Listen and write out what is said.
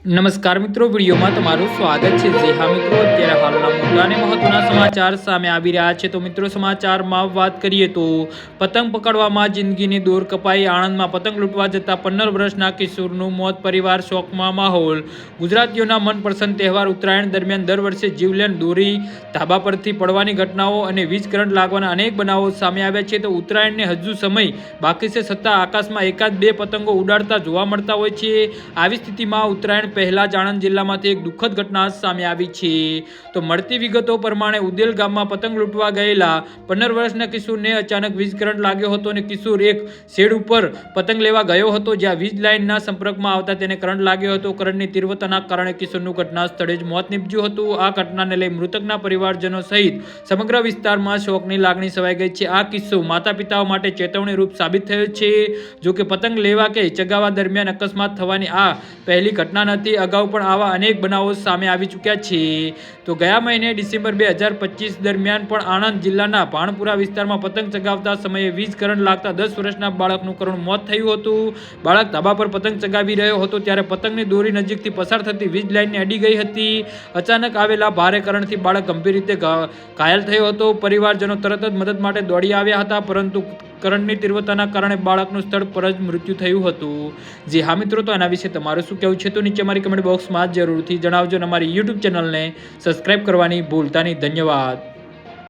નમસ્કાર મિત્રો, વિડીયોમાં તમારું સ્વાગત છે। જે હા મિત્રો, અત્યારે હાલના મોટા અને મહત્વના સમાચાર સામે આવી રહ્યા છે। તો મિત્રો, સમાચારમાં વાત કરીએ તો પતંગ પકડવામાં જિંદગીની દોર કપાઈ। આણંદમાં પતંગ લૂંટવા જતા 15 વર્ષના કિશોરનું મોત, પરિવાર શોકમાં માહોલ। ગુજરાતીઓના મનપસંદ તહેવાર ઉત્તરાયણ દરમિયાન દર વર્ષે જીવલેણ દોરી ધાબા પરથી પડવાની ઘટનાઓ અને વીજ કરંટ લાગવાના અનેક બનાવો સામે આવ્યા છે। તો ઉત્તરાયણને હજુ સમય બાકી છે, છતાં આકાશમાં એકાદ બે પતંગો ઉડાડતા જોવા મળતા હોય છે। આવી સ્થિતિમાં ઉત્તરાયણ પહેલા જ આણંદ જિલ્લામાંથી એક દુઃખદ ઘટના સામે આવી છે। તો મળતી વિગતો પ્રમાણે ઉદેલ ગામમાં પતંગ લૂંટવા ગયેલા 15 વર્ષના કિશોરને અચાનક વીજ કરંટ લાગ્યો હતો અને કિશોર એક શેડ ઉપર પતંગ લેવા ગયો હતો, જ્યાં વીજ લાઇનના સંપર્કમાં આવતા તેને કરંટ લાગ્યો હતો। કરંટની તીવ્રતાના કારણે કિશોરનું ઘટના સ્થળે જ મોત નીપજ્યું હતું। આ ઘટનાને લઈ મૃતકના પરિવારજનો સહિત સમગ્ર વિસ્તારમાં શોકની લાગણી છવાઈ ગઈ છે। આ કિસ્સો માતા પિતાઓ માટે ચેતવણીરૂપ સાબિત થયો છે। જો કે પતંગ લેવા કે ચગાવવા દરમિયાન અકસ્માત થવાની આ પહેલી ઘટના નથી। અગાઉ પણ આવા અનેક બનાવો સામે આવી ચૂક્યા છે। તો ગયા મહિને ડિસેમ્બર 2025 દરમિયાન પણ આણંદ જિલ્લાના ભાણપુરા વિસ્તારમાં પતંગ ચગાવતા સમયે વીજ કરંટ લાગતા 10 વર્ષના બાળકનું કરુણ મોત થયું હતું। બાળક ધાબા પર પતંગ ચગાવી રહ્યો હતો ત્યારે પતંગની દોરી નજીકથી પસાર થતી વીજ લાઇનને અડી ગઈ હતી। અચાનક આવેલા ભારે કરંટથી બાળક ગંભીર રીતે ઘાયલ થયો હતો। પરિવારજનો તરત જ મદદ માટે દોડી આવ્યા હતા, પરંતુ કરંટની તીવ્રતાના કારણે બાળકનું સ્થળ પર જ મૃત્યુ થયું હતું। જે હા મિત્રો, તો આના વિશે તમારું શું કહેવું છે તો નીચે મારી કમેન્ટ બોક્સમાં જરૂરથી જણાવજો અને અમારી યુટ્યુબ ચેનલને સબસ્ક્રાઇબ કરવાની ભૂલતા નહીં। ધન્યવાદ।